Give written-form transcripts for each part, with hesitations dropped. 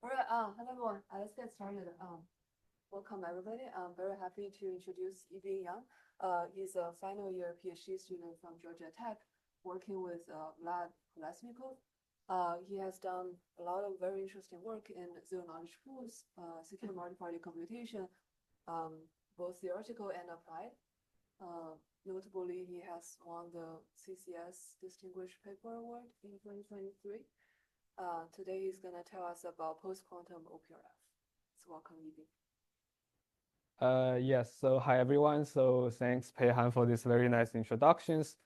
All right, hello everyone. Let's get started. Welcome everybody. I'm very happy to introduce Yibin Yang. He's a final year PhD student from Georgia Tech, working with Vlad Kolesnikov. He has done a lot of very interesting work in zero knowledge proofs, secure multi-party computation, both theoretical and applied. Notably, he has won the CCS Distinguished Paper Award in 2023. Today he's going to tell us about post-quantum OPRF. So welcome, Yibin. Yes, so hi everyone. So thanks, Peihan, for these very nice introductions.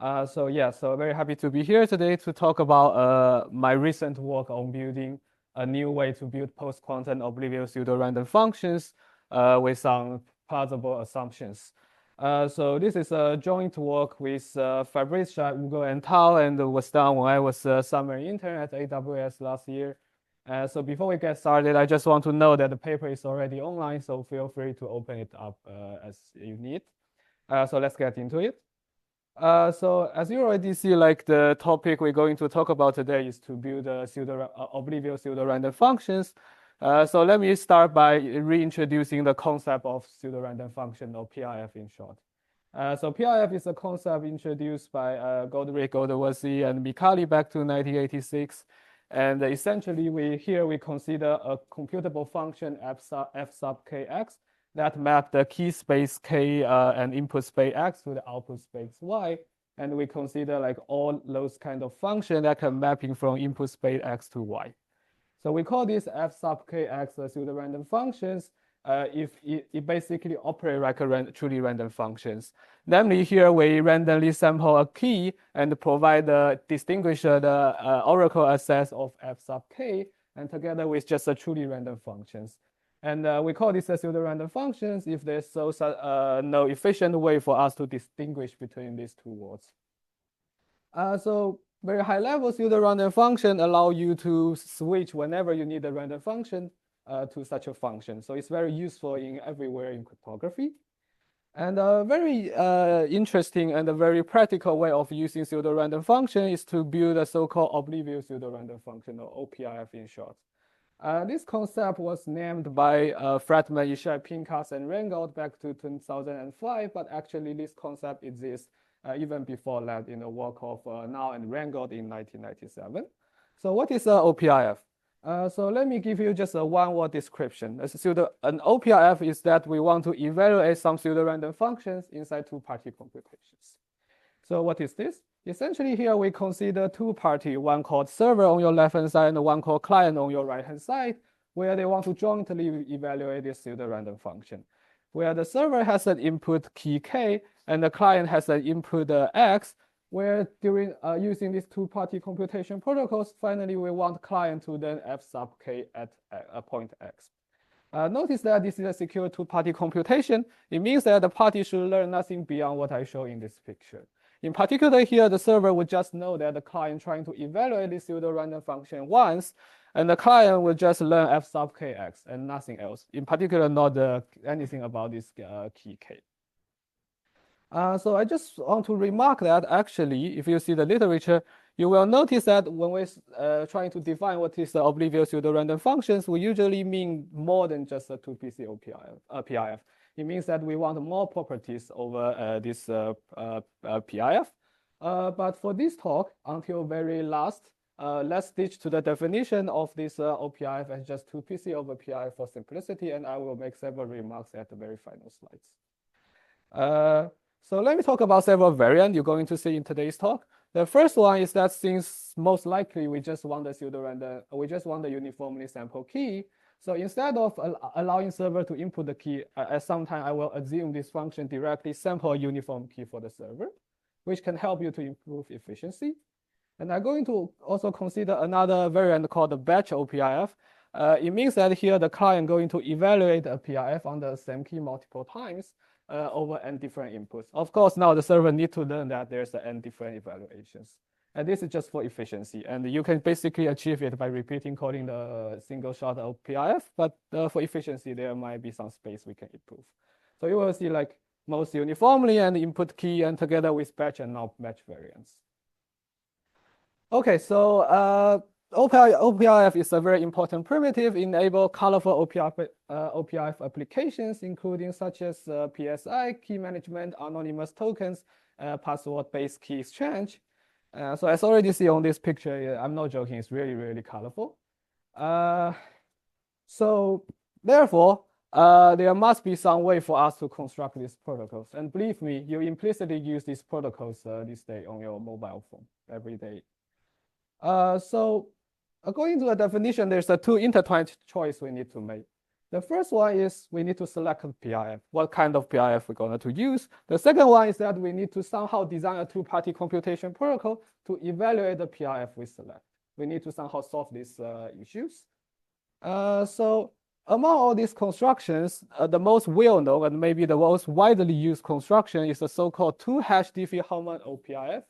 So very happy to be here today to talk about my recent work on building a new way to build post-quantum oblivious pseudo-random functions with some plausible assumptions. So this is a joint work with Fabrice, Ugo, and Tao, and was done when I was a summer intern at AWS last year. So before we get started, I just want to know that the paper is already online, so feel free to open it up as you need. So let's get into it. So as you already see, like the topic we're going to talk about today is to build a oblivious pseudo-random functions. So let me start by reintroducing the concept of pseudo-random function, or PRF in short. So PRF is a concept introduced by Goldrick, Goldworthy, and Mikali back to 1986. And essentially, we consider a computable function f sub kx that map the key space k and input space x to the output space y. And we consider like all those kind of function that can mapping from input space x to y. So we call this f sub kx pseudo-random functions if it basically operate like a truly random functions. Namely, here we randomly sample a key and provide the distinguish the oracle access of f sub k, and together with just a truly random functions. And we call this a pseudo-random functions if there's no efficient way for us to distinguish between these two words. So very high level pseudo-random function allow you to switch whenever you need a random function to such a function. So it's very useful in everywhere in cryptography. And a very interesting and a very practical way of using pseudo-random function is to build a so-called oblivious pseudo-random function, or OPRF in short. This concept was named by Fredman, Yishai, Pincus, and Rangold back to 2005, but actually this concept exists even before that in the work of Now and Rangold in 1997. So what is OPRF? So let me give you just a one-word description. An OPRF is that we want to evaluate some pseudo-random functions inside two-party computations. So what is this? Essentially here we consider two parties, one called server on your left-hand side and one called client on your right-hand side, where they want to jointly evaluate this pseudo-random function, where the server has an input key k and the client has an input x, where during using these two-party computation protocols, finally we want client to then f sub k at a point x. Notice that this is a secure two-party computation. It means that the party should learn nothing beyond what I show in this picture. In particular here, the server would just know that the client trying to evaluate this pseudo-random function once, and the client will just learn f sub kx and nothing else. In particular, not anything about this key k. So I just want to remark that actually, if you see the literature, you will notice that when we're trying to define what is the oblivious pseudo-random functions, we usually mean more than just a 2PC PRF. It means that we want more properties over this PRF. But for this talk, until very last, let's stick to the definition of this OPRF as just 2PC over PRF for simplicity, and I will make several remarks at the very final slides. So let me talk about several variants you're going to see in today's talk. The first one is that since most likely we just want the pseudo-random, we just want the uniformly sample key. So instead of allowing server to input the key, at some time I will assume this function directly sample a uniform key for the server, which can help you to improve efficiency. And I'm going to also consider another variant called the batch OPRF. It means that here the client going to evaluate a PRF on the same key multiple times over n different inputs. Of course, now the server need to learn that there's n different evaluations. And this is just for efficiency. And you can basically achieve it by repeating coding the single shot of PRF, but for efficiency, there might be some space we can improve. So you will see like most uniformly and input key and together with batch and not batch variants. Okay, so OPRF is a very important primitive, enable colorful OPRF applications, including such as PSI, key management, anonymous tokens, password-based key exchange. So as already see on this picture, I'm not joking, it's really, really colorful. So therefore, there must be some way for us to construct these protocols. And believe me, you implicitly use these protocols this day on your mobile phone every day. So according to the definition, there's a two intertwined choice we need to make. The first one is we need to select a PRF, what kind of PRF we're going to use. The second one is that we need to somehow design a two-party computation protocol to evaluate the PRF we select. We need to somehow solve these issues. So among all these constructions, the most well-known and maybe the most widely used construction is the so-called two-hash Diffie-Hellman OPRF.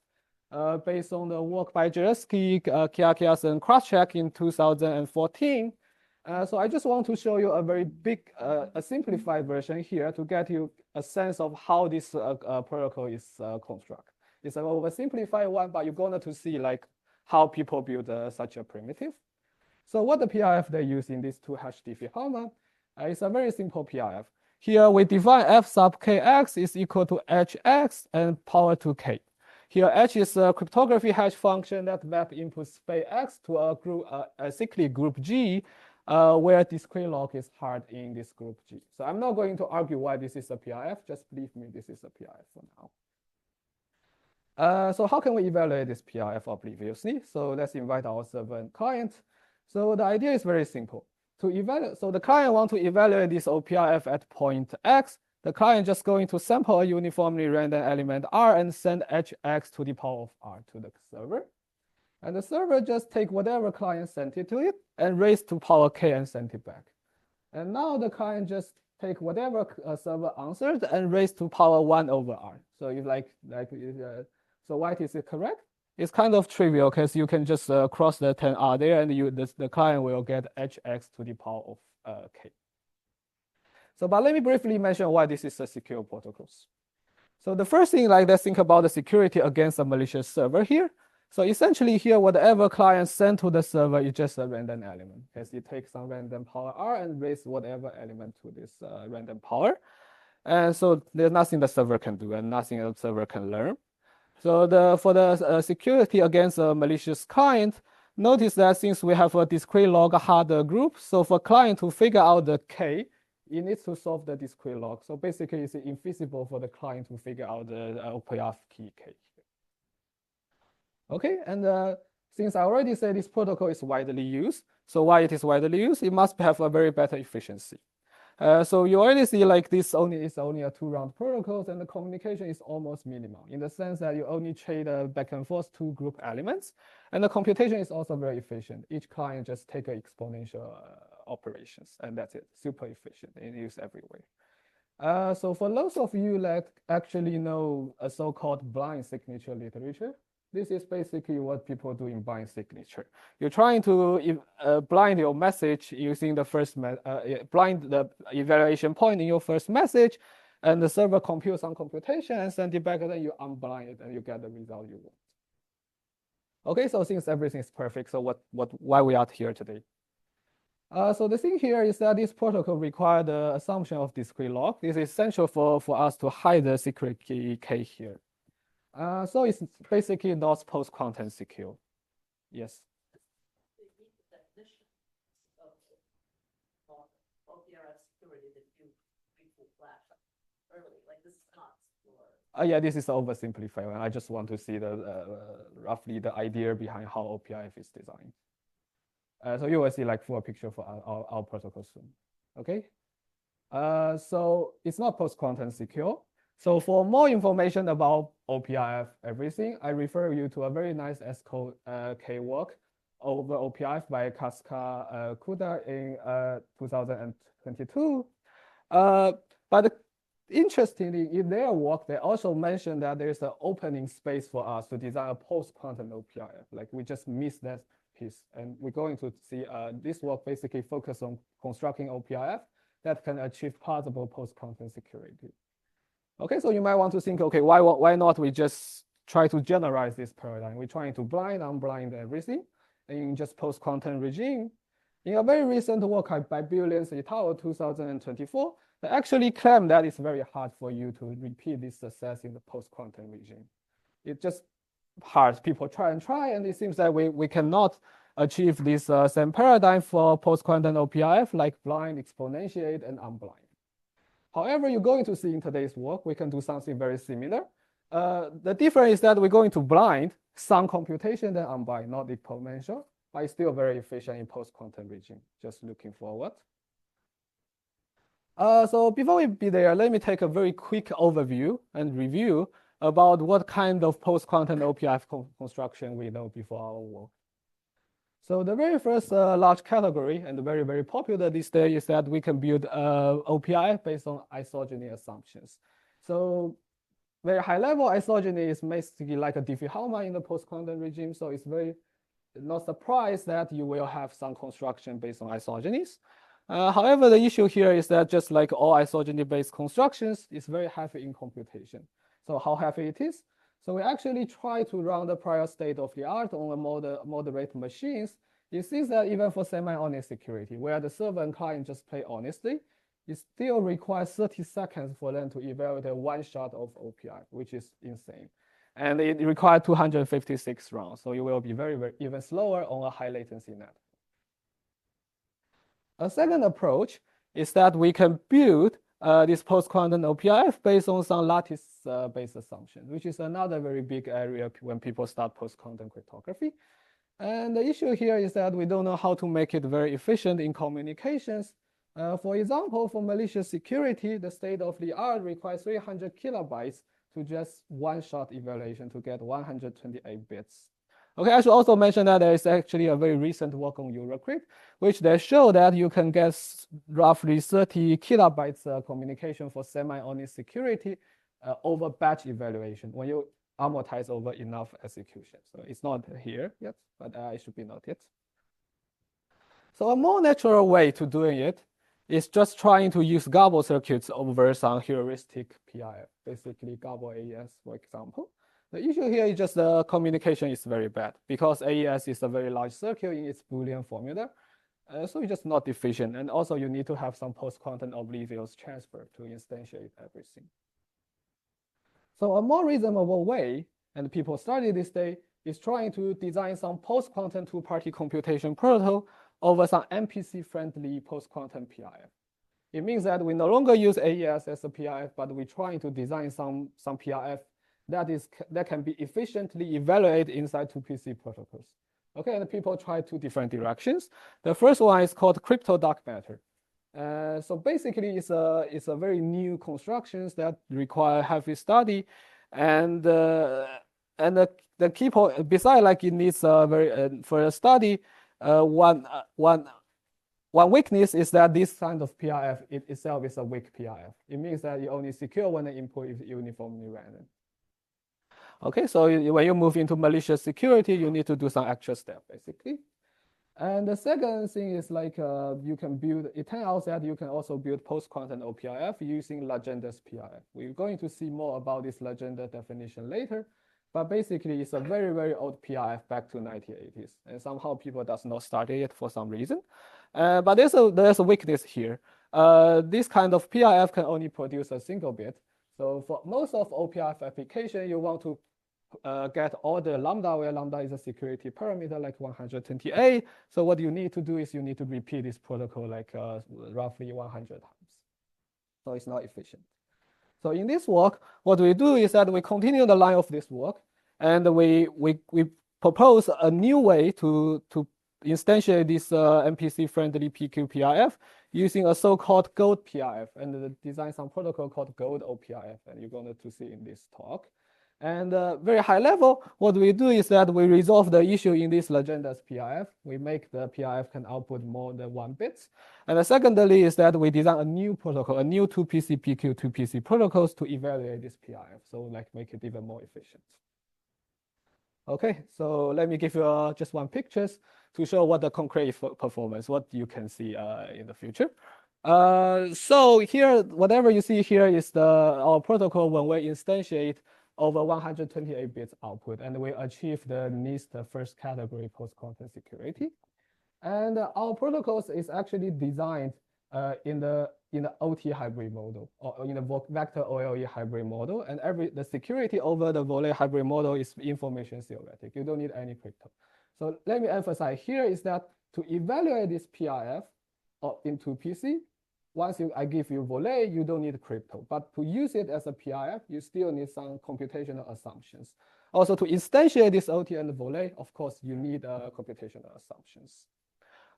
Based on the work by Zaleski, Kiakias, and Crosscheck in 2014. So I just want to show you a very big, a simplified version here to get you a sense of how this protocol is constructed. It's an oversimplified one, but you're going to see like how people build such a primitive. So what the PRF they use in this two-hash Diffie-Hellman is a very simple PRF. Here we define f sub kx is equal to hx and power to k. Here, H is a cryptography hash function that map input space X to a group, a cyclic group G, where discrete log is hard in this group G. So I'm not going to argue why this is a PRF. Just believe me, this is a PRF for now. So how can we evaluate this PRF obliviously? So let's invite our server and client. So the idea is very simple. To evaluate, so the client wants to evaluate this OPRF at point X. The client just going to sample a uniformly random element R and send hx to the power of R to the server. And the server just take whatever client sent it to it and raise to power k and send it back. And now the client just take whatever server answered and raise to power 1 over R. So if so why is it correct? It's kind of trivial because you can just cross the 10R there and the client will get hx to the power of k. So, but let me briefly mention why this is a secure protocol. So the first thing, like let's think about the security against a malicious server here. So essentially here, whatever client sent to the server is just a random element, because it takes some random power R and raise whatever element to this random power. And so there's nothing the server can do and nothing the server can learn. So for the security against a malicious client, notice that since we have a discrete log hard group, so for client to figure out the K, it needs to solve the discrete log. So basically, it's infeasible for the client to figure out the OPRF key K. Okay, and since I already said this protocol is widely used, so why it is widely used, it must have a very better efficiency. So you already see like this is only a 2-round protocol, and the communication is almost minimal in the sense that you only trade back and forth 2 group elements, and the computation is also very efficient. Each client just take exponential operations, and that's it, super efficient and used everywhere. So for those of you that actually know a so-called blind signature literature, this is basically what people do in blind signature. You're trying to blind your message using the first blind the evaluation point in your first message, and the server computes some computation and send it back, and then you unblind it and you get the result you want. Okay, so since everything is perfect, so why we are here today? So the thing here is that this protocol requires the assumption of discrete log. This is essential for us to hide the secret key K here. So it's basically not post-quantum secure. Yes. The definition of OPRF security that you flashed early, like this is not. Yeah, this is oversimplified one. I just want to see the roughly the idea behind how OPRF is designed. So you will see like full picture for our protocol soon. Okay. So it's not post-quantum secure. So for more information about OPRF everything, I refer you to a very nice S-code K work over OPRF by Kaska Kuda in 2022. But interestingly, in their work, they also mentioned that there's an opening space for us to design a post-quantum OPRF. Like we just missed that piece. And we're going to see this work basically focus on constructing OPRF that can achieve possible post-quantum security. Okay, so you might want to think, okay, why not we just try to generalize this paradigm? We're trying to blind, unblind everything. in just post-quantum regime. In a very recent work by Billions et al. 2024, they actually claim that it's very hard for you to repeat this success in the post-quantum regime. It's just hard. People try, and it seems that we cannot achieve this same paradigm for post-quantum OPRF, like blind, exponentiate, and unblind. However, you're going to see in today's work, we can do something very similar. The difference is that we're going to blind some computation than unblind, not exponential, but it's still very efficient in post-quantum regime. Just looking forward. So before we be there, let me take a very quick overview and review about what kind of post-quantum OPRF construction we know before our work. So the very first large category and very, very popular these days is that we can build OPRF based on isogeny assumptions. So very high level isogeny is basically like a Diffie-Hellman in the post-quantum regime. So it's very not surprised that you will have some construction based on isogenies. However, the issue here is that just like all isogeny-based constructions, it's very heavy in computation. So how heavy it is? So we actually try to run the prior state of the art on a moderate machines. It seems that even for semi-honest security, where the server and client just play honestly, it still requires 30 seconds for them to evaluate one shot of OPRF, which is insane. And it requires 256 rounds. So you will be very, very even slower on a high latency network. A second approach is that we can build this post-quantum OPRF based on some lattice-based assumptions, which is another very big area when people start post-quantum cryptography. And the issue here is that we don't know how to make it very efficient in communications. For example, for malicious security, the state of the art requires 300 kilobytes to just one-shot evaluation to get 128 bits. Okay, I should also mention that there is actually a very recent work on Eurocrypt, which they show that you can get roughly 30 kilobytes communication for semi-honest security over batch evaluation when you amortize over enough execution. So it's not here yet, but it should be noted. So a more natural way to doing it is just trying to use gobble circuits over some heuristic PRF, basically gobble AES, for example. The issue here is just the communication is very bad because AES is a very large circuit in its Boolean formula. So it's just not efficient. And also you need to have some post-quantum Oblivious transfer to instantiate everything. So a more reasonable way, and people study this day, is trying to design some post-quantum two-party computation protocol over some MPC-friendly post-quantum PRF. It means that we no longer use AES as a PRF, but we're trying to design some PRF that can be efficiently evaluated inside 2PC protocols. Okay, and people try two different directions. The first one is called crypto dark matter. So basically, it's a very new constructions that require heavy study, and the key point, besides like it needs for a study, one weakness is that this kind of PRF itself is a weak PRF. It means that you only secure when the input is uniformly random. Okay, so when you move into malicious security, you need to do some extra step, basically. And the second thing is like you can build, it turns out that you can also build post-quantum OPRF using Legenda's PRF. We're going to see more about this Legenda definition later, but basically it's a very, very old PRF back to 1980s. And somehow people does not study it for some reason. But there's a weakness here. This kind of PRF can only produce a single bit. So for most of OPRF application, you want to get all the lambda, where lambda is a security parameter like 128. So what you need to do is you need to repeat this protocol like roughly 100 times. So it's not efficient. So in this work, what we do is that we continue the line of this work, and we propose a new way to instantiate this MPC-friendly PQPRF using a so-called gold PRF, and design some protocol called gold OPRF, and you're going to see in this talk. And very high level, what we do is that we resolve the issue in this Legenda's PRF. We make the PRF can output more than 1 bit. And the secondly is that we design a new protocol, a new 2PC PQ 2PC protocols to evaluate this PRF. So like make it even more efficient. Okay, so let me give you just one pictures to show what the concrete performance, what you can see in the future. So here, whatever you see here is our protocol when we instantiate over 128 bits output, and we achieve the NIST first category post-quantum security. And our protocols is actually designed in the OT hybrid model, or in the vector OLE hybrid model, and the security over the volley hybrid model is information theoretic. You don't need any crypto. So let me emphasize here is that to evaluate this PRF into PC, once I give you volley, you don't need crypto. But to use it as a PRF, you still need some computational assumptions. Also, to instantiate this OT and volley, of course, you need computational assumptions.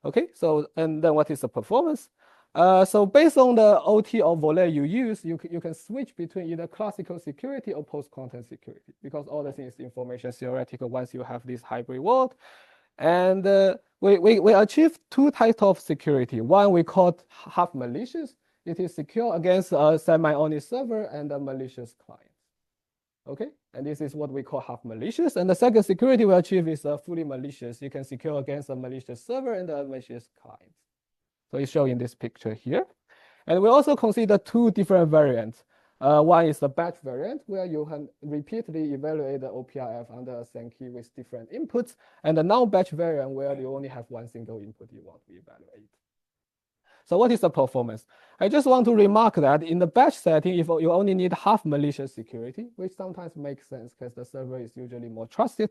Okay, so and then what is the performance? So based on the OT or volley you use, you can switch between either classical security or post-quantum security, because all the things is information theoretical once you have this hybrid world. And we achieve two types of security. One we call half malicious. It is secure against a semi-honest server and a malicious client. Okay, and this is what we call half malicious. And the second security we achieve is fully malicious. You can secure against a malicious server and a malicious client. So it's shown in this picture here. And we also consider two different variants. One is the batch variant, where you can repeatedly evaluate the OPRF under a same key with different inputs, and the non-batch variant, where you only have one single input you want to evaluate. So what is the performance? I just want to remark that in the batch setting, if you only need half malicious security, which sometimes makes sense because the server is usually more trusted,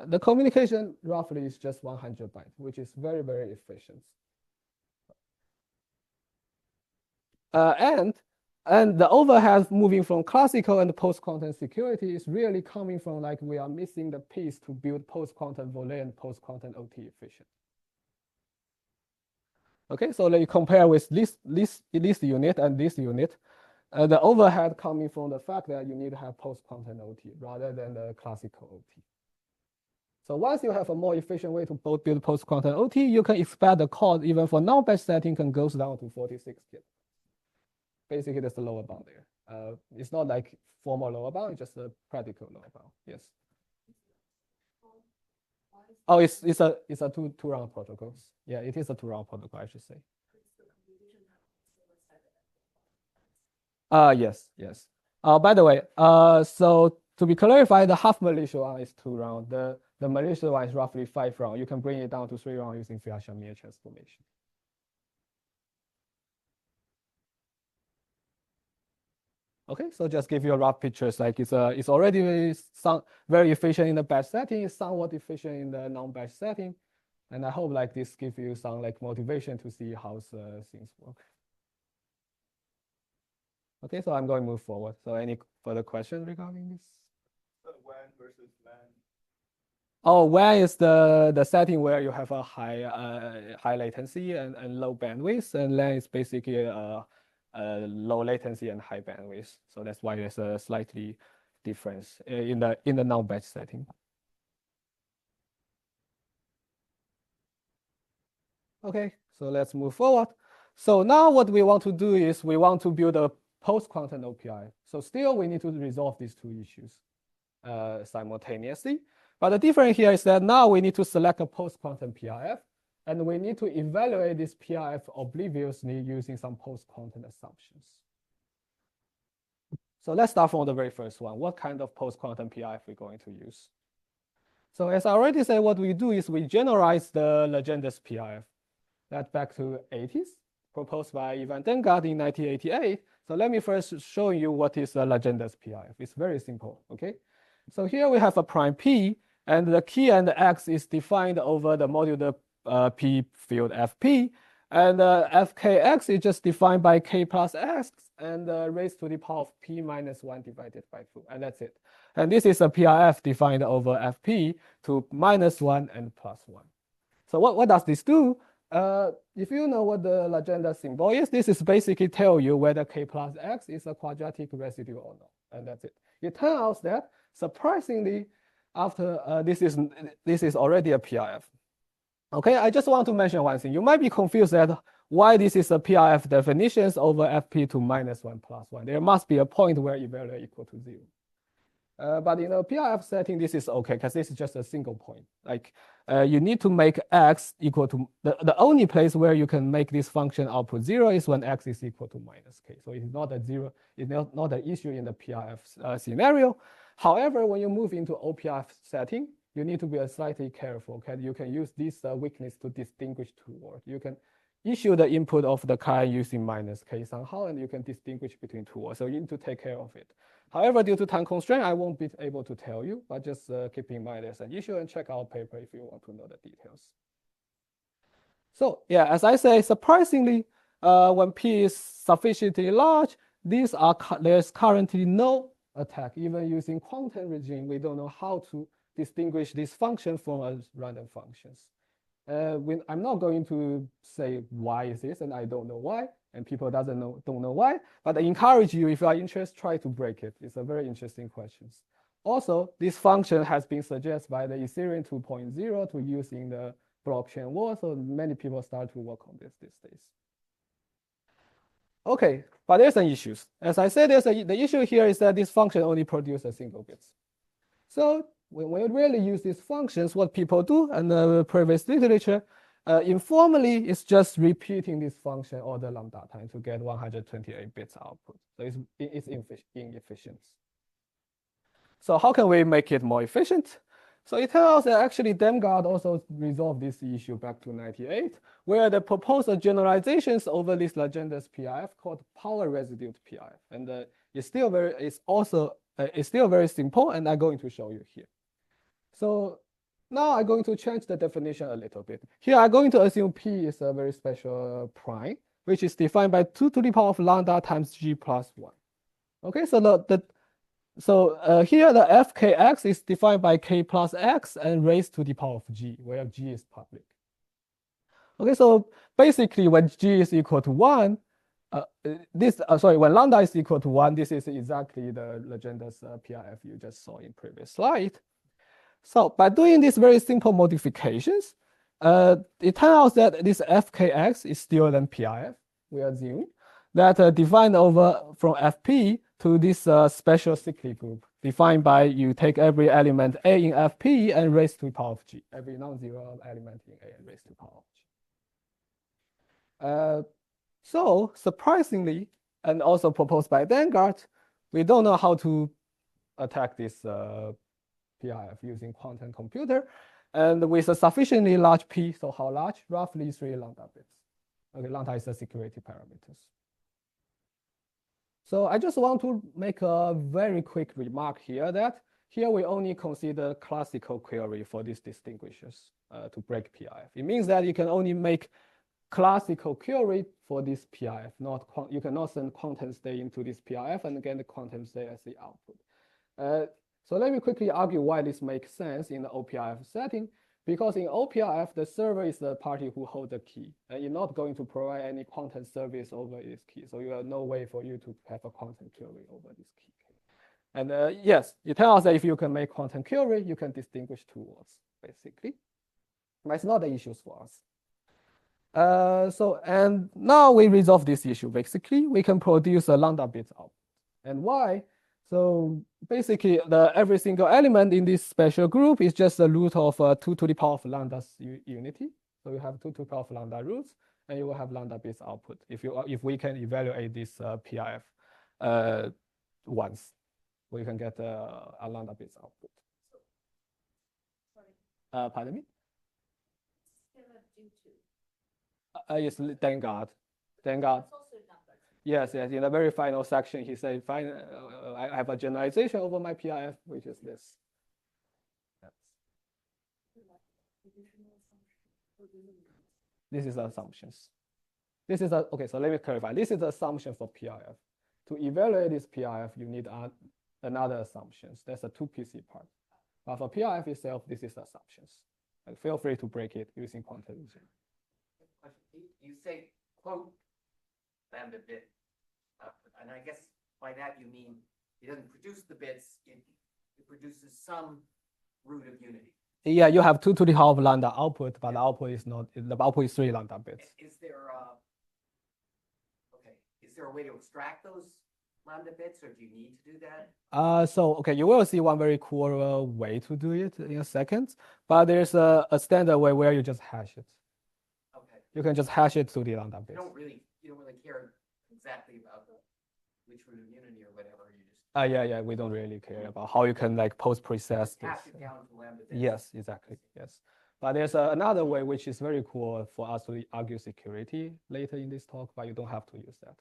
the communication roughly is just 100 bytes, which is very, very efficient. And the overhead moving from classical and post-quantum security is really coming from like we are missing the piece to build post-quantum volley and post-quantum OT efficient. Okay, so let you compare with this unit and this unit. The overhead coming from the fact that you need to have post-quantum OT rather than the classical OT. So once you have a more efficient way to build post-quantum OT, you can expect the cost even for non-batch setting can goes down to 46 bits. Basically, that's the lower bound there. It's not like formal lower bound, it's just a practical lower bound. Yes. Oh, it's a two round protocols. Yeah, it is a 2-round protocol, I should say. Yes. By the way, so to be clarified, the half malicious one is 2 round. The malicious one is roughly 5 round. You can bring it down to 3 round using Fuyashamiya transformation. Okay, so just give you a rough picture. It's like it's already very efficient in the batch setting. It's somewhat efficient in the non-batch setting, and I hope like this gives you some like motivation to see how things work. Okay, so I'm going to move forward. So any further questions regarding this? WAN versus LAN. Oh, WAN is the setting where you have a high latency and low bandwidth, and LAN is basically low latency and high bandwidth. So that's why there's a slightly difference in the non-batch setting. Okay, so let's move forward. So now what we want to do is we want to build a post-quantum OPI. So still we need to resolve these two issues simultaneously. But the difference here is that now we need to select a post-quantum PRF, and we need to evaluate this PRF obliviously using some post-quantum assumptions. So let's start from the very first one. What kind of post-quantum PRF we're going to use? So as I already said, what we do is we generalize the Legendus PRF. That's back to 80s, proposed by Ivan Dengard in 1988. So let me first show you what is a Legendus PRF. It's very simple, okay? So here we have a prime P, and the key and the X is defined over the modular P field Fp, and Fkx is just defined by K plus X and raised to the power of P minus 1 divided by 2, and that's it. And this is a PRF defined over Fp to -1 and +1. So what does this do? If you know what the Legenda symbol is, this is basically tell you whether K plus X is a quadratic residue or not, and that's it. It turns out that surprisingly, after this is already a PRF. Okay, I just want to mention one thing. You might be confused that why this is a PRF definitions over Fp to -1 +1. There must be a point where evaluate equal to 0. But in a PRF setting, this is okay because this is just a single point. Like you need to make X equal to the only place where you can make this function output 0 is when X is equal to -K. So it's not a 0. It's not an issue in the PRF scenario. However, when you move into OPRF setting, you need to be slightly careful. Okay? You can use this weakness to distinguish two words. You can issue the input of the client using -k somehow, and you can distinguish between two words. So you need to take care of it. However, due to time constraint, I won't be able to tell you, but just keep in mind there's an issue and check our paper if you want to know the details. So yeah, as I say, surprisingly, when P is sufficiently large, there's currently no attack. Even using quantum regime, we don't know how to distinguish this function from random functions. I'm not going to say why is this, and I don't know why, and people don't know why, but I encourage you, if you are interested, try to break it. It's a very interesting question. Also, this function has been suggested by the Ethereum 2.0 to use in the blockchain world, so many people start to work on this these days. Okay, but there's an issue. As I said, the issue here is that this function only produces single bits. So when we really use these functions, what people do in the previous literature, informally, it's just repeating this function all the lambda time to get 128 bits output. So it's inefficient. So how can we make it more efficient? So it turns out that actually Demgard also resolved this issue back to 98, where they proposed generalizations over this legendous PRF called power residue PRF, and it's still very simple, and I'm going to show you here. So now I'm going to change the definition a little bit. Here I'm going to assume P is a very special prime, which is defined by 2 to the power of lambda times G plus 1. Okay, so here the fkx is defined by k plus x and raised to the power of g, where g is public. Okay, so basically when g is equal to 1, when lambda is equal to 1, this is exactly the legendous PRF you just saw in previous slide. So by doing these very simple modifications, it turns out that this fkx is still than PRF, we assume, that defined over from fp to this special cyclic group, defined by you take every element A in fp and raise to the power of g, every non-zero element in A and raise to the power of g. So surprisingly, and also proposed by Demgard, we don't know how to attack this PRF using quantum computer, and with a sufficiently large p, so how large? Roughly 3 lambda bits. Okay, lambda is the security parameters. So I just want to make a very quick remark here that here we only consider classical query for these distinguishers to break PRF. It means that you can only make classical query for this PRF, you cannot send quantum state into this PRF and get the quantum state as the output. So let me quickly argue why this makes sense in the OPRF setting. Because in OPRF, the server is the party who holds the key, and you're not going to provide any quantum service over this key. So you have no way for you to have a quantum query over this key. And yes, it turns out that if you can make quantum query, you can distinguish two words, basically. But it's not the issue for us. And now we resolve this issue. Basically, we can produce a lambda bit output. And why? So basically, every single element in this special group is just the root of 2 to the power of lambda unity. So you have 2 to the power of lambda roots, and you will have lambda bits output if we can evaluate this PRF once, we can get a lambda bits output. Pardon me? Yes, Demgard. Yes, in the very final section, he said, I have a generalization over my PRF, which is this. Yes. This is assumptions. Okay, so let me clarify. This is the assumption for PRF. To evaluate this PRF, you need another assumptions. That's a 2PC part. But for PRF itself, this is assumptions. Feel free to break it using quantum regime. You say, quote, lambda bit, and I guess by that you mean it doesn't produce the bits, it produces some root of unity. Yeah, you have 2 to the power of lambda output, but the output is not, the output is 3 lambda bits. Is there a way to extract those lambda bits, or do you need to do that? Okay, you will see one very cool way to do it in a second, but there's a standard way where you just hash it. Okay. You can just hash it to the lambda bits. You don't really care exactly about which root of unity or whatever. You just Yeah, we don't really care about how you can like post-process this. Hash it down to lambda bits. Yes, exactly, yes. But there's another way which is very cool for us to argue security later in this talk, but you don't have to use that.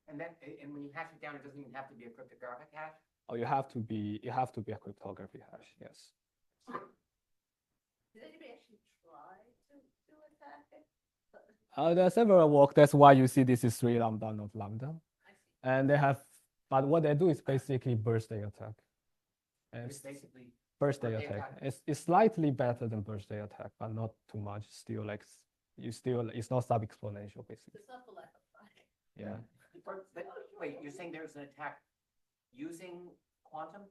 And then, and when you hash it down, it doesn't even have to be a cryptographic hash? Oh, it have to be a cryptography hash, yes. Did anybody actually try to attack it? There are several work, that's why you see this is 3 lambda, not lambda. I see. And they have, but what they do is basically birthday attack. And It's basically birthday birthday attack. attack. It's slightly better than birthday attack, but not too much. Still, like it's not sub-exponential basically. It's not for lack of trying. Yeah. But wait, you're saying there's an attack using quantum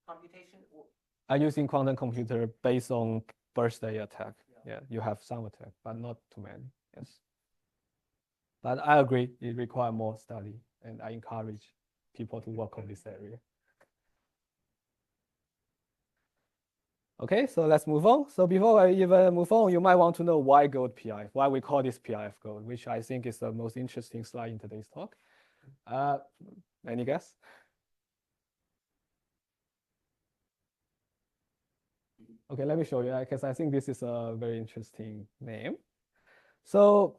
computation? Or I'm using quantum computer based on birthday attack. Yeah, you have some attack, but not too many. Yes. But I agree, it requires more study, and I encourage people to work on this area. Okay, so let's move on. So before I even move on, you might want to know why gold PRF, why we call this PRF gold, which I think is the most interesting slide in today's talk. Any guess? Okay, let me show you, because I think this is a very interesting name. So,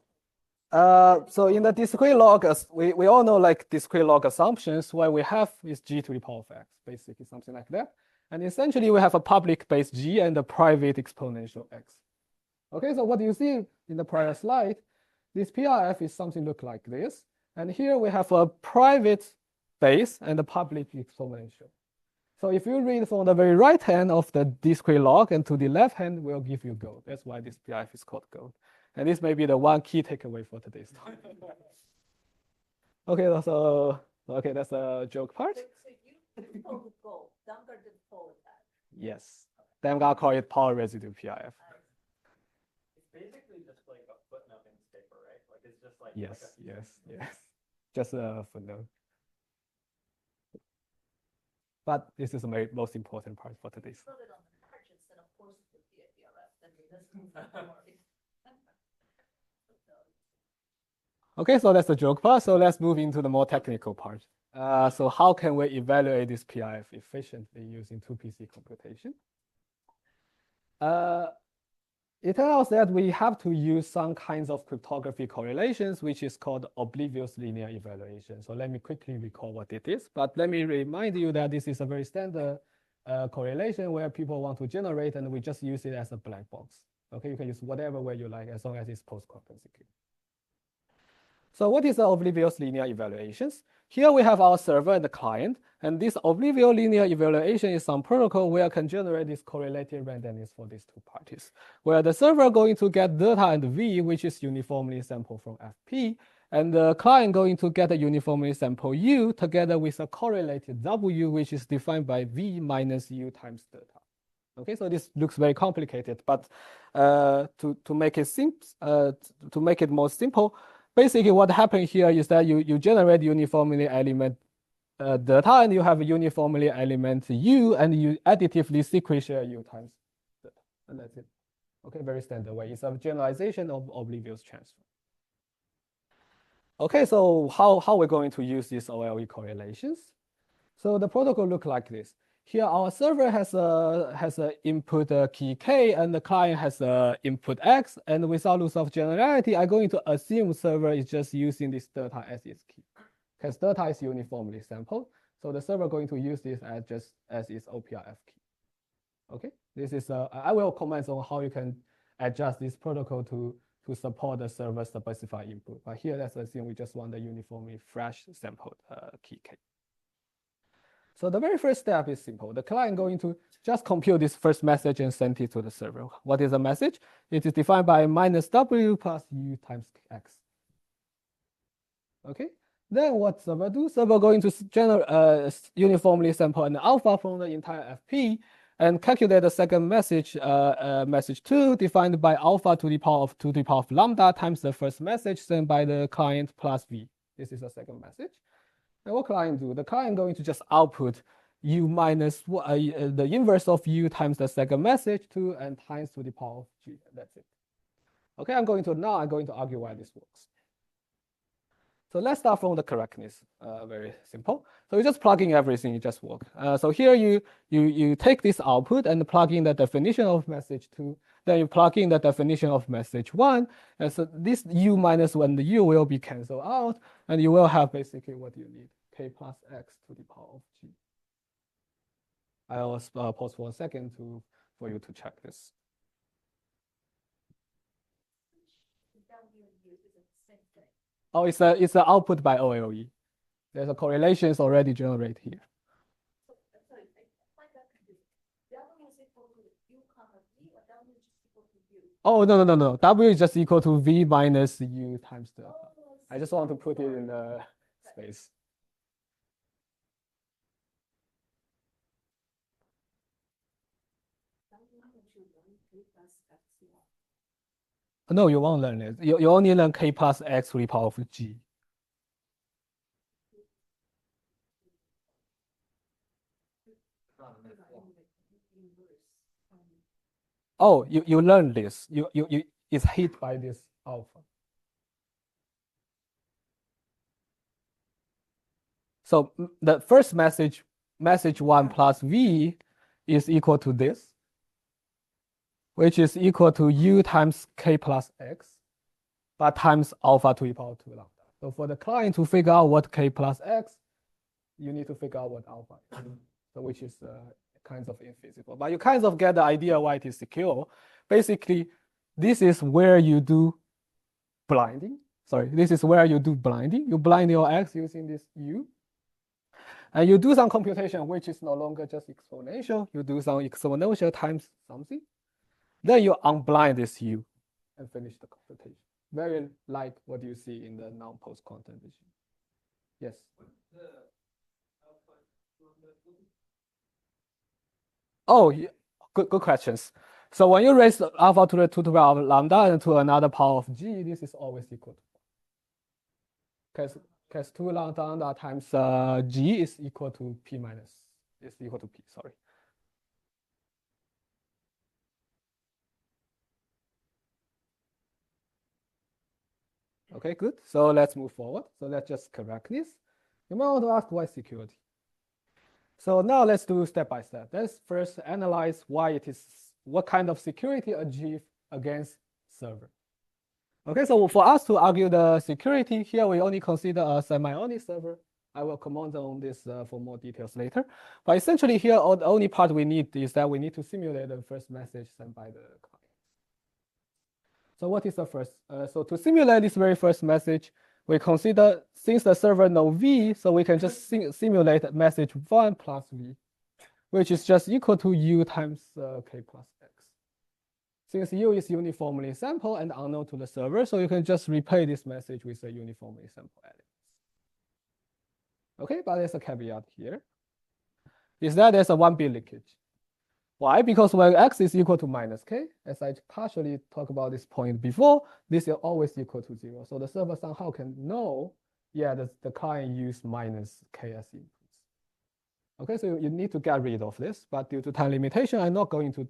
so in the discrete log, we all know like discrete log assumptions, what we have is g to the power of x, basically something like that. And essentially we have a public base g and a private exponential x. Okay, so what you see in the prior slide, this PRF is something look like this. And here we have a private base and a public exponential. So if you read from the very right hand of the discrete log and to the left hand will give you gold. That's why this PRF is called gold. And this may be the one key takeaway for today's talk. Okay, so okay, that's a joke part. So you pulled the gold, Dunker did pull that. Yes. Then I'm gonna call it power residue PRF. It's basically just like a footnote in this paper, right? Like it's just like Yes. Just a footnote. But this is the most important part for today's. Put it on the margins, then of course it would be a PRF, then this. Okay, so that's the joke part. So let's move into the more technical part. So how can we evaluate this PRF efficiently using 2PC computation? It turns out that we have to use some kinds of cryptography correlations, which is called Oblivious linear evaluation. So let me quickly recall what it is. But let me remind you that this is a very standard correlation where people want to generate, and we just use it as a black box. Okay, you can use whatever way you like as long as it's post-quantum secure. So what is the Oblivious linear evaluations? Here we have our server and the client, and this Oblivious linear evaluation is some protocol where I can generate this correlated randomness for these two parties, where the server going to get delta and v, which is uniformly sampled from fp, and the client going to get a uniformly sampled u together with a correlated w, which is defined by v minus u times delta. Okay, so this looks very complicated, but to make it more simple, basically what happened here is that you generate uniformly element delta, and you have a uniformly element u, and you additively sequential u times delta, and that's it. Okay, very standard way. It's a generalization of Oblivious transfer. Okay, so how we're going to use these OLE correlations? So the protocol look like this. Here our server has a input key k, and the client has a input x, and without loss of generality, I'm going to assume server is just using this delta as its key, because delta is uniformly sampled. So the server going to use this as just as its OPRF key. Okay, this is I will comment on how you can adjust this protocol to support the server specified input. But here, let's assume we just want the uniformly fresh sampled key k. So the very first step is simple. The client going to just compute this first message and send it to the server. What is the message? It is defined by minus w plus u times x. Okay. Then what server do? Server going to uniformly sample an alpha from the entire FP and calculate the second message, message 2, defined by alpha to the power of lambda times the first message sent by the client plus v. This is the second message. And what client do? The client going to just output u minus the inverse of u times the second message 2 and times to the power of g. That's it. Okay, I'm going to argue why this works. So let's start from the correctness. Very simple. So you just plug in everything, you just work. So here you take this output and plug in the definition of message 2. Then you plug in the definition of message 1. And so this u minus 1, the u will be canceled out. And you will have basically what you need, k plus x to the power of g. I'll pause for a second for you to check this. Oh, it's an output by OLE. There's a correlation is already generated here. Sorry, I find that confusing. W is equal to u comma v, or W is just equal to u? Oh, no. W is just equal to v minus u times the. I just want to put it in the space. No, you won't learn it. You only learn k plus x to the power of g. Oh, you learn this. It's hit by this alpha. So the first message 1 plus v is equal to this, which is equal to u times k plus x, but times alpha to the power 2 lambda. So for the client to figure out what k plus x, you need to figure out what alpha is, so which is kind of infeasible. But you kind of get the idea why it is secure. Basically, this is where you do blinding. Sorry, this is where you do blinding. You blind your x using this u. And you do some computation, which is no longer just exponential. You do some exponential times something. Then you unblind this u and finish the computation. Very like what you see in the non-post quantum vision. Yes? Oh, yeah. Good questions. So when you raise alpha to the 2 to the power of lambda and to another power of g, this is always equal to 1. Because 2 lambda times g is equal to p minus, is equal to p, sorry. Okay, good. So let's move forward. So let's just correct this. You might want to ask why security. So now let's do step by step. Let's first analyze why it is, what kind of security achieved against server. Okay, so for us to argue the security here, we only consider a semi-honest server. I will comment on this for more details later. But essentially here, the only part we need is that we need to simulate the first message sent by the client. So what is the first? So to simulate this very first message, we consider, since the server knows v, so we can just simulate message 1 plus v, which is just equal to u times k plus x. Since u is uniformly sampled and unknown to the server, so you can just replay this message with a uniformly sampled element. Okay, but there's a caveat here, is that there's a 1-bit leakage. Why? Because when x is equal to minus k, as I partially talked about this point before, this is always equal to 0. So the server somehow can know, yeah, the client used minus k as inputs. Okay, so you need to get rid of this, but due to time limitation, I'm not going to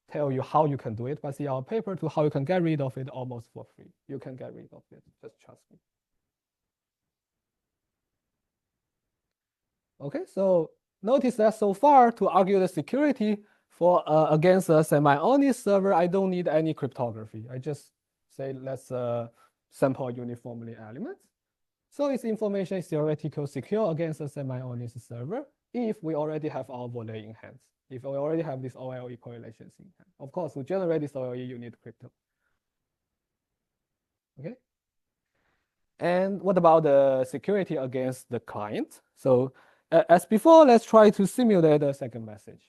tell you how you can do it, but see our paper to how you can get rid of it almost for free. You can get rid of it, just trust me. Okay, so notice that so far to argue the security for against a semi-honest server, I don't need any cryptography. I just say let's sample uniformly elements. So its information is theoretically secure against a semi-honest server if we already have our volley in hand. If we already have these OLE correlations in hand. Of course, to generate this OLE, you need crypto. Okay. And what about the security against the client? So as before, let's try to simulate the second message.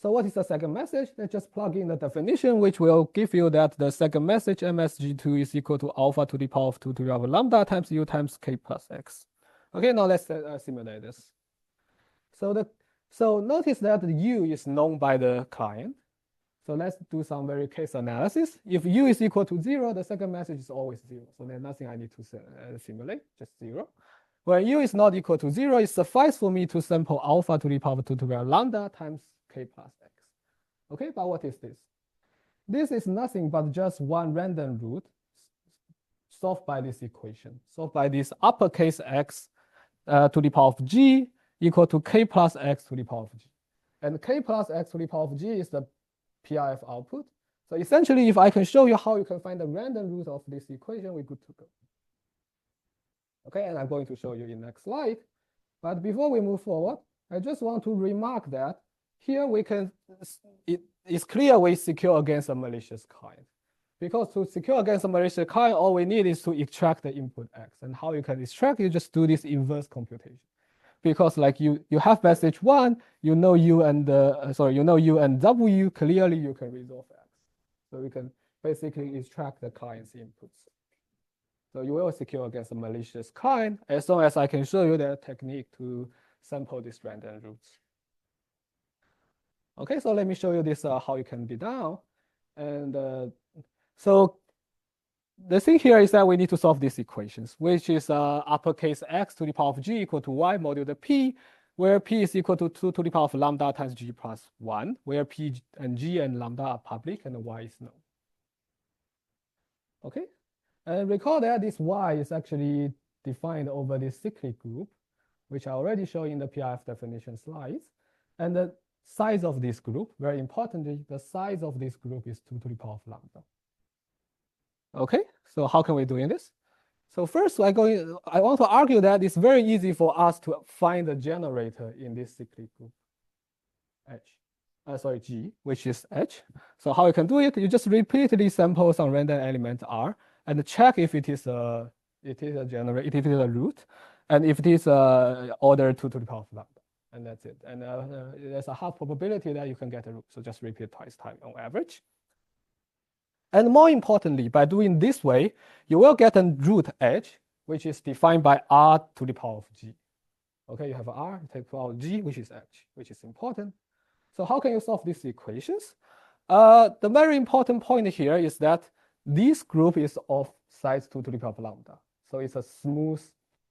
So what is the second message? Let's just plug in the definition, which will give you that the second message MSG2 is equal to alpha to the power of 2 to the power of lambda times u times k plus x. Okay, now let's simulate this. So notice that the u is known by the client. So let's do some very case analysis. If u is equal to 0, the second message is always 0. So there's nothing I need to simulate, just 0. When u is not equal to 0, it suffices for me to sample alpha to the power of 2 to the power of lambda times k plus x. Okay, but what is this? This is nothing but just one random root solved by this equation, solved by this uppercase x to the power of g equal to k plus x to the power of g. And k plus x to the power of g is the PRF output. So essentially, if I can show you how you can find the random root of this equation, we're good to go. Okay, and I'm going to show you in next slide. But before we move forward, I just want to remark that here we can, it's clear we secure against a malicious client. Because to secure against a malicious client, all we need is to extract the input x. And how you can extract, you just do this inverse computation. Because like you have message 1, you know u and w, clearly you can resolve x. So we can basically extract the client's inputs. So you will secure against a malicious client as long as I can show you the technique to sample these random roots. Okay, so let me show you this how it can be done. And so the thing here is that we need to solve these equations, which is uppercase x to the power of g equal to y modulo p, where p is equal to 2 to the power of lambda times g plus 1, where p and g and lambda are public and y is known. Okay, and recall that this y is actually defined over this cyclic group, which I already showed in the PRF definition slides. And the size of this group, very importantly, the size of this group is 2 to the power of lambda. Okay, so how can we do this? So first, I want to argue that it's very easy for us to find the generator in this cyclic group, G, which is H. So how you can do it? You just repeatedly sample some random element R and check if it is a generator, if it is a root, and if it is order 2 to the power of lambda, and that's it. And there's a half probability that you can get a root. So just repeat twice time on average. And more importantly, by doing this way, you will get a root H, which is defined by R to the power of G. Okay, you have R, you take the power of G, which is H, which is important. So how can you solve these equations? The very important point here is that this group is of size 2 to the power of lambda. So it's a smooth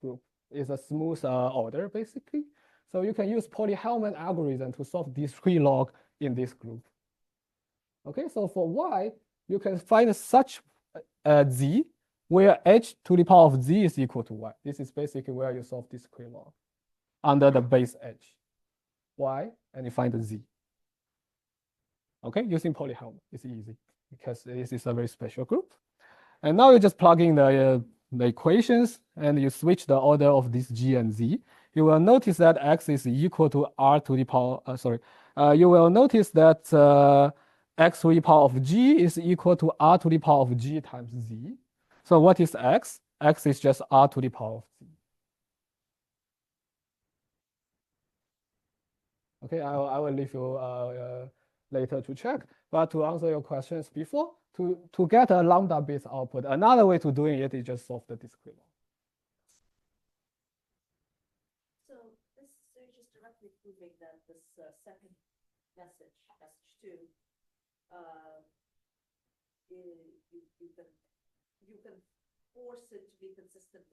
group. It's a smooth order, basically. So you can use Poly-Hellman algorithm to solve these 3 log in this group. Okay, so for Y, you can find such Z where H to the power of Z is equal to Y. This is basically where you solve this 3 log under the base H. Y, and you find the Z. Okay, using Poly-Hellman, it's easy because this is a very special group. And now you just plug in the equations and you switch the order of this G and Z. You will notice that X is equal to R to the power, you will notice that X to the power of G is equal to R to the power of G times Z. So what is X? X is just R to the power of Z. Okay, I will leave you later to check. But to answer your questions before, to get a lambda-based output, another way to doing it is just solve the discrete law. So this is just directly proving that this second message 2, you can force it to be consistent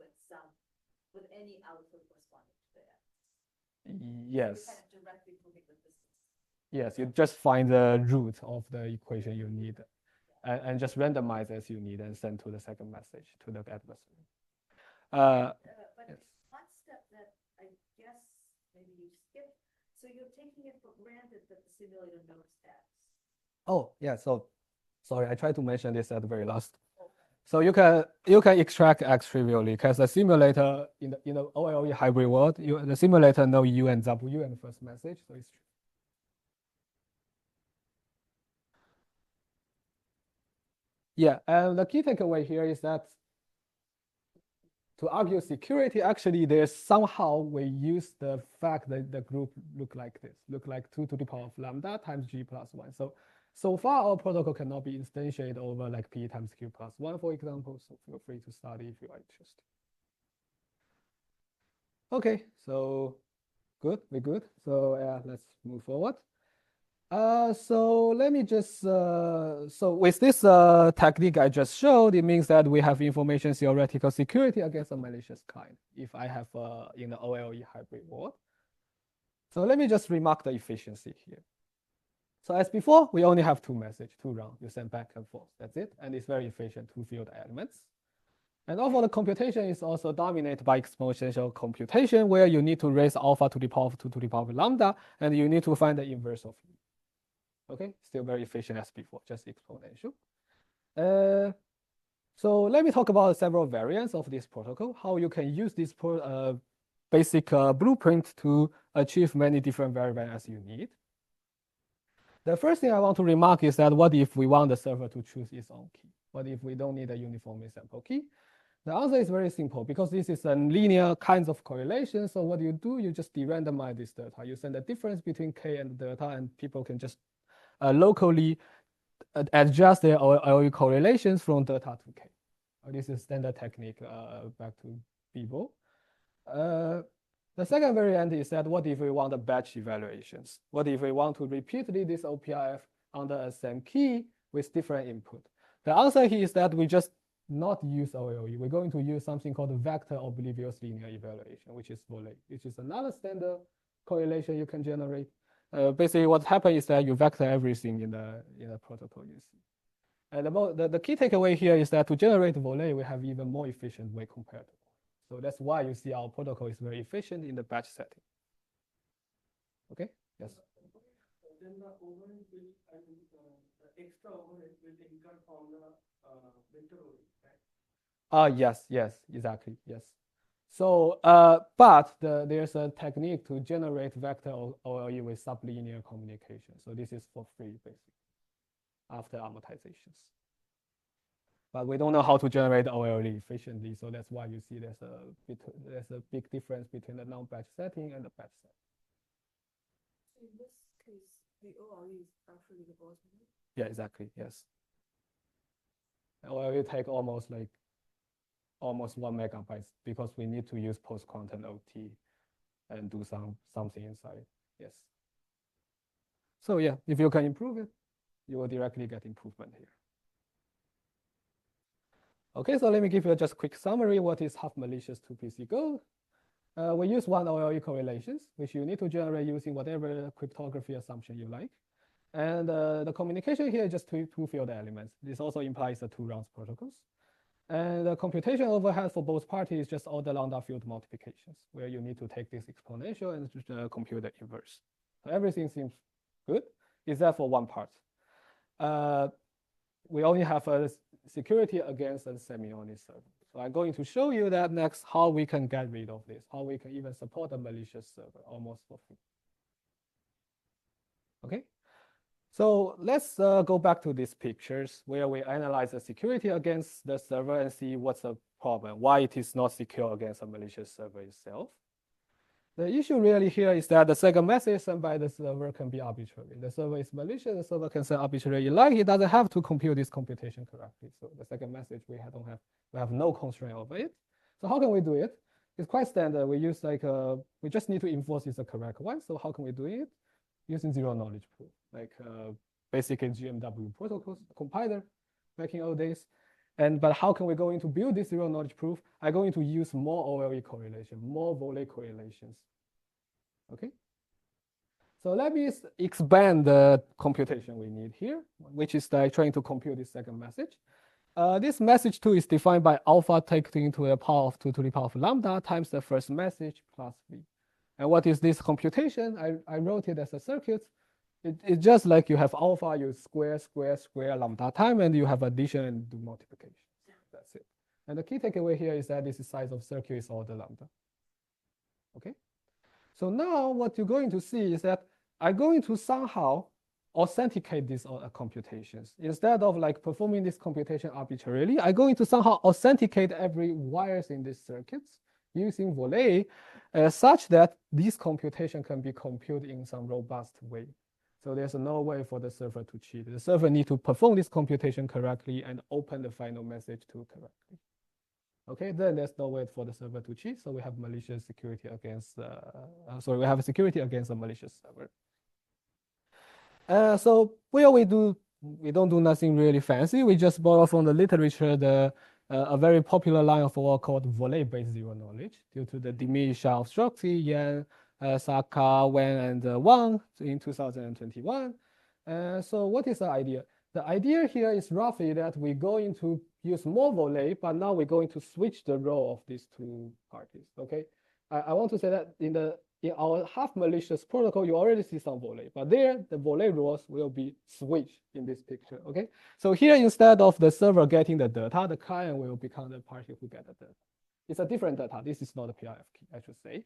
with any output corresponding to that. Yes. You kind of directly proving that this is. Yes, you just find the root of the equation you need, and just randomize as you need and send to the second message to the adversary. But yes. one step that I guess maybe you skipped, so you're taking it for granted that the simulator knows X. Oh, yeah, so sorry, I tried to mention this at the very last. So you can extract X trivially because the simulator in the OLE hybrid world, the simulator know U and W in the first message, so it's true. Yeah, and the key takeaway here is that to argue security, actually, there's somehow we use the fact that the group look like this, look like 2 to the power of lambda times G plus 1. So far, our protocol cannot be instantiated over like P times Q plus 1, for example. So feel free to study if you are interested. Okay, so good, we're good. So let's move forward. So let me just, so with this technique I just showed, it means that we have information theoretical security against a malicious client if I have in the OLE hybrid world. So let me just remark the efficiency here. So as before, we only have 2 messages, 2 rounds. You send back and forth, that's it. And it's very efficient, 2 field elements. And overall, the computation is also dominated by exponential computation, where you need to raise alpha to the power of 2 to the power of lambda, and you need to find the inverse of E. Okay, still very efficient as before, just exponential. So let me talk about several variants of this protocol, how you can use this basic blueprint to achieve many different variants as you need. The first thing I want to remark is that what if we want the server to choose its own key? What if we don't need a uniformly sample key? The answer is very simple because this is a linear kinds of correlation. So what you do, you just de-randomize this delta. You send the difference between k and delta, and people can just locally adjust their OLE correlations from delta to k. This is standard technique back to people. The second variant is that what if we want a batch evaluations? What if we want to repeatedly this OPRF under a same key with different input? The answer here is that we just not use OLE. We're going to use something called vector oblivious linear evaluation, which is volley, which is another standard correlation you can generate. Basically, what happens is that you vector everything in the protocol you see. And the key takeaway here is that to generate volley, we have even more efficient way compared to. So that's why you see our protocol is very efficient in the batch setting. Okay, yes. Then the overhead will, the extra overhead will incur from the vector overhead, right? Yes, exactly, yes. So, but there's a technique to generate vector OLE with sublinear communication. So this is for free, basically, after amortizations. But we don't know how to generate OLE efficiently, so that's why you see there's a big difference between the non-batch setting and the batch setting. In this case, the OLE is actually the boss. Yeah, exactly, yes. OLE take almost 1 megabytes because we need to use post-quantum OT and do something inside, yes. So yeah, if you can improve it, you will directly get improvement here. Okay, so let me give you just a quick summary. What is half malicious 2PC Go? We use one OLE correlations, which you need to generate using whatever cryptography assumption you like. And the communication here is just two field elements. This also implies the 2 rounds protocols. And the computation overhead for both parties is just all the lambda field multiplications, where you need to take this exponential and compute the inverse. So everything seems good, except for one part. We only have a security against a semi-honest server. So I'm going to show you that next, how we can get rid of this, how we can even support a malicious server almost for free. Okay, so let's go back to these pictures where we analyze the security against the server and see what's the problem, why it is not secure against a malicious server itself. The issue really here is that the second message sent by the server can be arbitrary. The server is malicious, the server can send arbitrary like, it doesn't have to compute this computation correctly. So the second message, we have no constraint over it. So how can we do it? It's quite standard. We use we just need to enforce it's the correct one. So how can we do it? Using zero knowledge proof, like basically GMW protocols, compiler back in old days. But how can we go into build this zero knowledge proof? I'm going to use more OLE correlation, more volley correlations. Okay. So let me expand the computation we need here, which is trying to compute this second message. This message 2 is defined by alpha taken to the power of 2 to the power of lambda times the first message plus v. And what is this computation? I wrote it as a circuit. It's just like you have alpha, you square lambda time, and you have addition and do multiplication. That's it. And the key takeaway here is that this size of circuit is order lambda. Okay. So now what you're going to see is that I'm going to somehow authenticate these computations. Instead of like performing this computation arbitrarily, I'm going to somehow authenticate every wires in these circuits using volley such that this computation can be computed in some robust way. So there's no way for the server to cheat. The server needs to perform this computation correctly and open the final message to correctly. Okay, then there's no way for the server to cheat. So we have malicious security against, we have a security against a malicious server. So we don't do nothing really fancy. We just borrow from the literature a very popular line of work called volley-based zero knowledge due to the diminished of Shokti, Yan, Saka, Wen, and Wang in 2021. So what is the idea? The idea here is roughly that we're going to use more volley, but now we're going to switch the role of these two parties. Okay, I want to say that in our half malicious protocol, you already see some volley, but there the volley roles will be switched in this picture. Okay, so here instead of the server getting the data, the client will become the party who get the data. It's a different data. This is not a PRF key, I should say.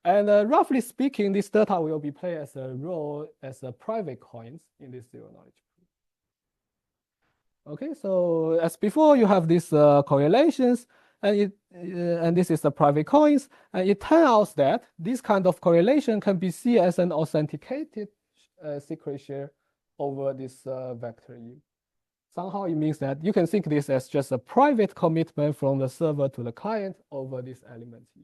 And roughly speaking, this data will be played as a role as a private coins in this zero knowledge proof. Okay, so as before, you have these correlations, and this is the private coins. And it turns out that this kind of correlation can be seen as an authenticated secret share over this vector U. Somehow it means that you can think this as just a private commitment from the server to the client over this element U.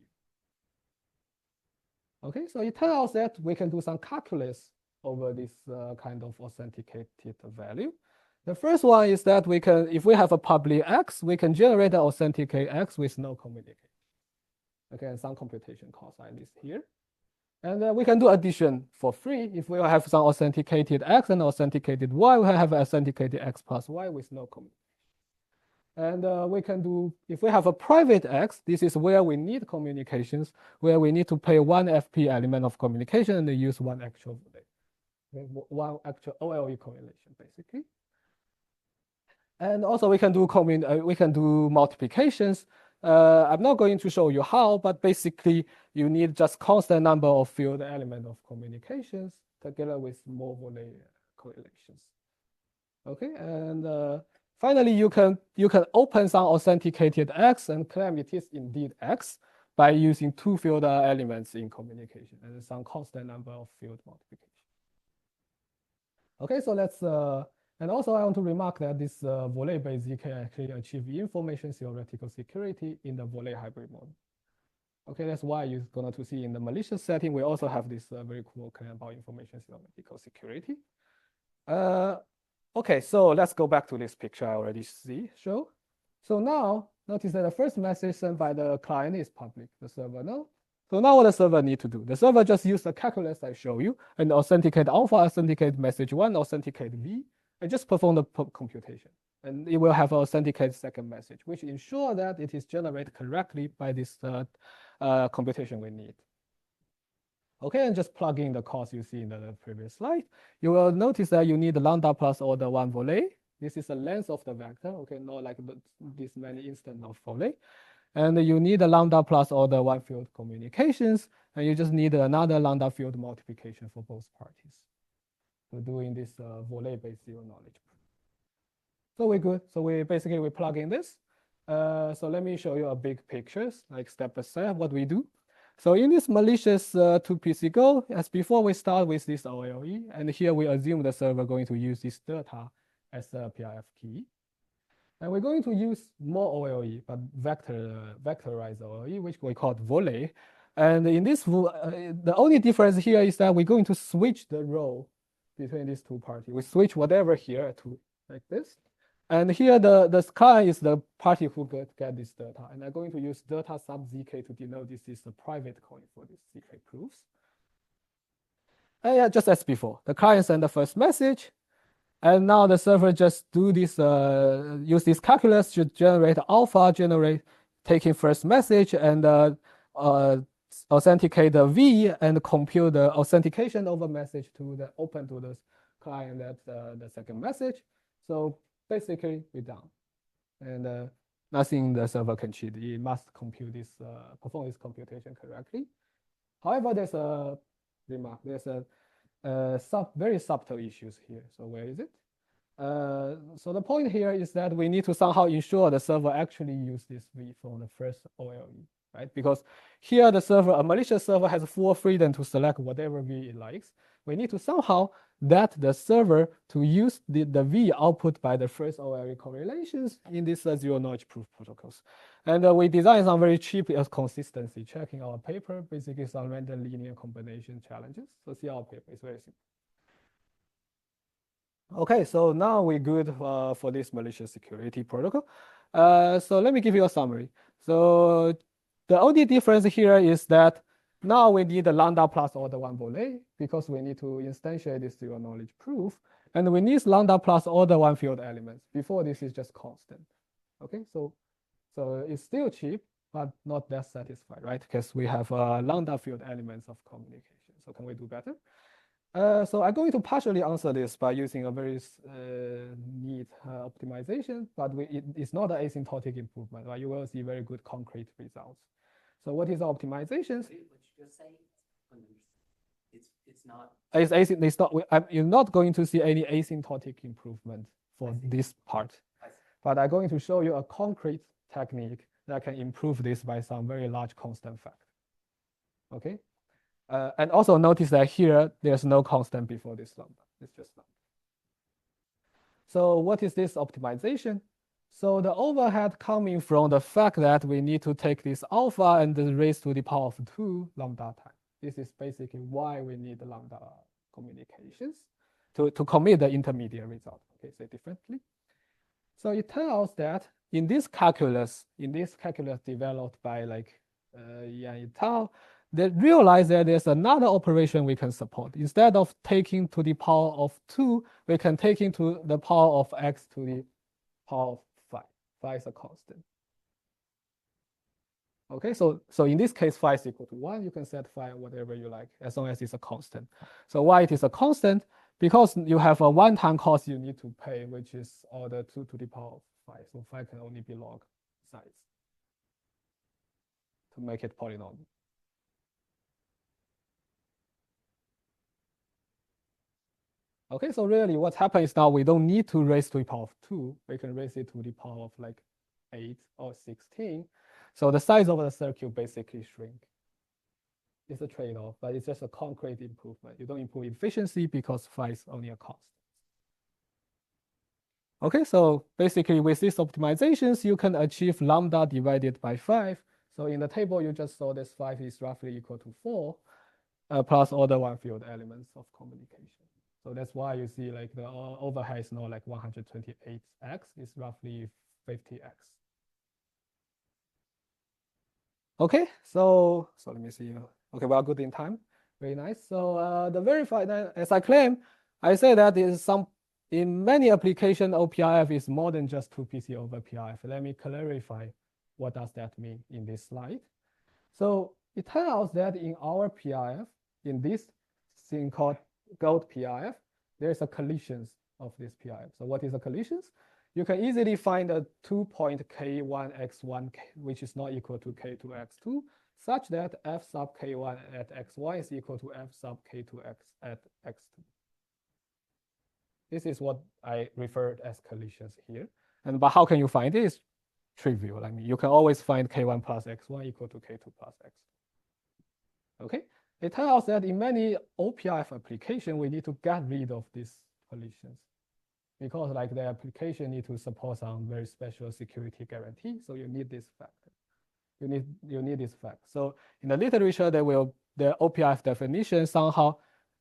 Okay, so it turns out that we can do some calculus over this kind of authenticated value. The first one is that we can, if we have a public X, we can generate an authenticate X with no communication. Okay, and some computation costs I list here. And we can do addition for free. If we have some authenticated X and authenticated Y, we have authenticated X plus Y with no communication. And we can do, if we have a private X, this is where we need communications, where we need to pay one FP element of communication and use one actual OLE correlation, basically. And also we can do multiplications. I'm not going to show you how, but basically you need just constant number of field element of communications together with more volley correlations. Okay, and finally you can open some authenticated X and claim it is indeed X by using two field elements in communication and some constant number of field multiplication. Okay, so let's and also I want to remark that this volley-based ZK actually achieve information theoretical security in the volley hybrid mode. Okay, that's why you're going to see in the malicious setting, we also have this very cool claim about information theoretical security. Okay, so let's go back to this picture I already show. So now, notice that the first message sent by the client is public, the server no. So now what the server need to do? The server just use the calculus I show you and authenticate alpha, authenticate message 1, authenticate V, and just perform the computation. And it will have an authenticated second message, which ensure that it is generated correctly by this computation we need. Okay, and just plug in the cost you see in the previous slide. You will notice that you need lambda plus order 1 volley. This is the length of the vector, okay, not like this many instance of volley. And you need a lambda plus order 1 field communications, and you just need another lambda field multiplication for both parties. So doing this volley-based zero knowledge. So we're good. So we plug in this. So let me show you a big pictures, like step by step what we do. So in this malicious 2PC Go, as before we start with this OLE, and here we assume the server going to use this data as a PRF key. And we're going to use more OLE, but vectorized OLE, which we call volley. And in this, the only difference here is that we're going to switch the role between these two parties. We switch whatever here to like this. And here the client is the party who get this data. And I'm going to use data sub ZK to denote this is a private coin for this ZK proofs. And yeah, just as before, the client sent the first message. And now the server just do this, use this calculus to generate alpha, taking first message and authenticate the V and compute the authentication over message to the open to the client that the second message. So basically we're done. And nothing the server can cheat. It must compute this, perform this computation correctly. However, there's a remark. There's a very subtle issues here. So where is it? So the point here is that we need to somehow ensure the server actually use this V from the first OLE, right? Because here the server, a malicious server has full freedom to select whatever V it likes. We need to somehow that the server to use the V output by the first OLE correlations in this zero knowledge proof protocols. And we designed some very cheap consistency check in our paper, basically some random linear combination challenges. So see our paper, it's very simple. Okay, so now we're good for this malicious security protocol. So let me give you a summary. So the only difference here is that now we need a lambda plus order 1 volley because we need to instantiate this zero knowledge proof. And we need lambda plus order 1 field elements. Before this is just constant. Okay, so it's still cheap, but not that satisfied, right? Because we have lambda field elements of communication. So can we do better? So I'm going to partially answer this by using a very neat optimization, but it's not an asymptotic improvement, right? You will see very good concrete results. So what is optimizations? What did you just say? It's not. It's not. You're not going to see any asymptotic improvement for this part, but I'm going to show you a concrete technique that can improve this by some very large constant factor. Okay, and also notice that here there's no constant before this lambda. It's just lambda. So what is this optimization? So the overhead coming from the fact that we need to take this alpha and raise to the power of 2 lambda time. This is basically why we need lambda communications to commit the intermediate result. Okay, say differently. So it turns out that in this calculus developed by like Yan et al., they realize that there's another operation we can support. Instead of taking to the power of 2, we can take into the power of x to the power of 5. Phi is a constant. Okay, so in this case, phi is equal to 1. You can set phi whatever you like, as long as it's a constant. So why it is a constant? Because you have a one-time cost you need to pay, which is order 2 to the power of 5. So phi can only be log size to make it polynomial. Okay, so really what happens is now we don't need to raise to the power of 2. We can raise it to the power of like 8 or 16. So the size of the circuit basically shrink. It's a trade-off, but it's just a concrete improvement. You don't improve efficiency because phi is only a constant. Okay, so basically with these optimizations, you can achieve lambda divided by 5. So in the table, you just saw this 5 is roughly equal to 4, plus all the one field elements of communication. So that's why you see like the overhead is now like 128x, is roughly 50x. Okay, so let me see. Okay, we are good in time. Very nice. So the verified, as I claim, I say that in many applications, OPRF is more than just 2PC over PRF. Let me clarify what does that mean in this slide. So it turns out that in our PRF, in this thing called gold PRF, there's a collisions of this PRF. So what is a collisions? You can easily find a 2-point k1x1, which is not equal to k2x2, such that f sub k1 at x1 is equal to f sub k2x at x2. This is what I referred as collisions here. But how can you find it? It's trivial. I mean, you can always find k1 plus x1 equal to k2 plus x2. Okay. It turns out that in many OPRF applications, we need to get rid of these collisions because like the application need to support some very special security guarantee. So you need this factor. You need this fact. So in the literature, the OPRF definition somehow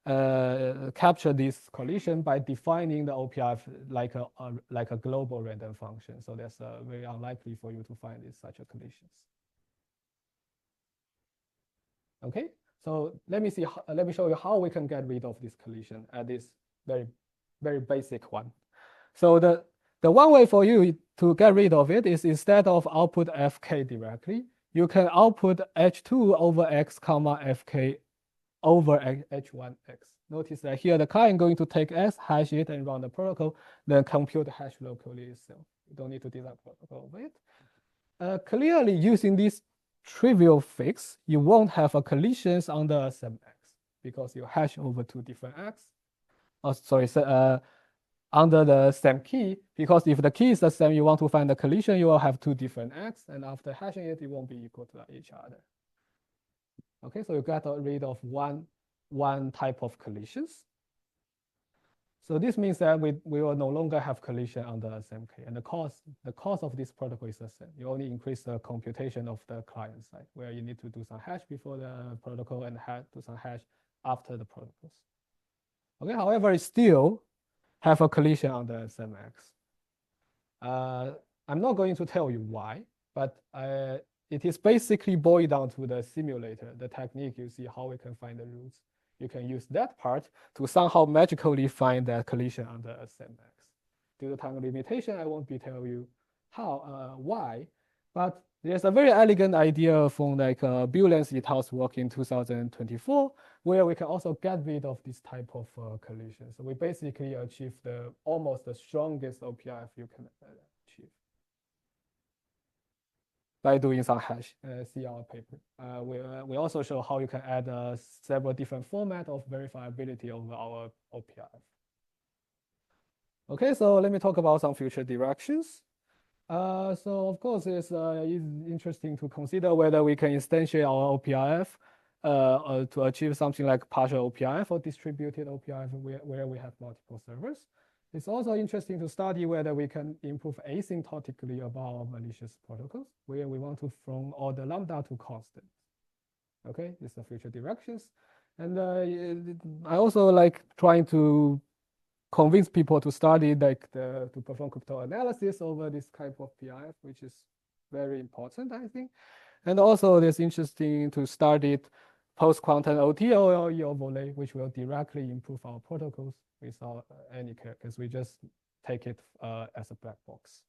capture this collision by defining the OPRF like a global random function. So that's very unlikely for you to find such a collisions. Okay. So let me show you how we can get rid of this collision at this very, very basic one. So the one way for you to get rid of it is instead of output fk directly, you can output h2 over x comma fk over h1x. Notice that here the client going to take s, hash it, and run the protocol, then compute the hash locally itself. You don't need to design protocol over it. Clearly, using this trivial fix, you won't have a collisions under same x because you hash over 2 different x. Oh, sorry, under the same key, because if the key is the same, you want to find the collision, you will have 2 different x, and after hashing it, it won't be equal to each other. Okay, so you got rid of one type of collisions. So this means that we will no longer have collision under the same key, and the cost of this protocol is the same. You only increase the computation of the client side, where you need to do some hash before the protocol and do some hash after the protocols. Okay, however, it still have a collision under the same x. I'm not going to tell you why, but it is basically boiled down to the simulator, the technique you see how we can find the roots. You can use that part to somehow magically find that collision under a same x. Due to time limitation, I won't be telling you why, but there's a very elegant idea from like Bulens et al.'s work in 2024, where we can also get rid of this type of collision. So we basically achieve almost the strongest OPRF you can achieve by doing some hash. See our paper. We also show how you can add several different formats of verifiability over our OPRF. Okay, so let me talk about some future directions. So of course, it's interesting to consider whether we can instantiate our OPRF to achieve something like partial OPRF or distributed OPRF where we have multiple servers. It's also interesting to study whether we can improve asymptotically about our malicious protocols, where we want to from order lambda to constant. Okay, these are future directions. And I also like trying to convince people to study to perform cryptanalysis over this type of PRF, which is very important, I think. And also it's interesting to study post-quantum OT or overlay, which will directly improve our protocols without any care, because we just take it as a black box.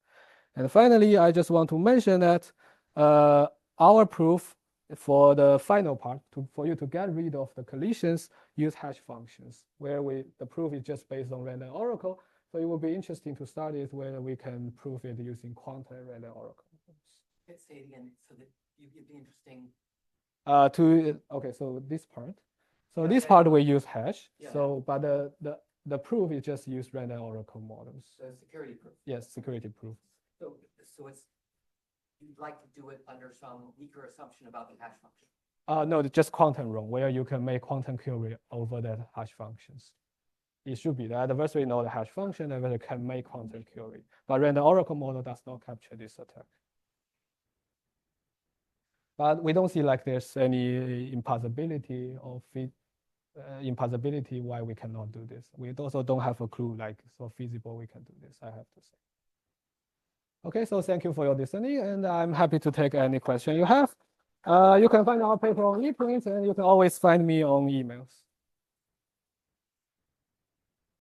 And finally, I just want to mention that our proof for the final part, for you to get rid of the collisions, use hash functions, where the proof is just based on random oracle. So it will be interesting to study it whether we can prove it using quantum random oracle. Let's say it again, so that it'd be interesting. Okay, so this part. So Yeah, this okay. part we use hash. Yeah. So, but the proof is just use random oracle models. The security proof. Yes, security proof. So you'd like to do it under some weaker assumption about the hash function. No, just quantum ROM, where you can make quantum query over the hash functions. It should be the adversary know the hash function, and adversary can make quantum query. But random oracle model does not capture this attack. But we don't see like there's any impossibility of impossibility why we cannot do this. We also don't have a clue like so feasible we can do this, I have to say. Okay, so thank you for your listening, and I'm happy to take any question you have. You can find our paper on ePrint, and you can always find me on emails.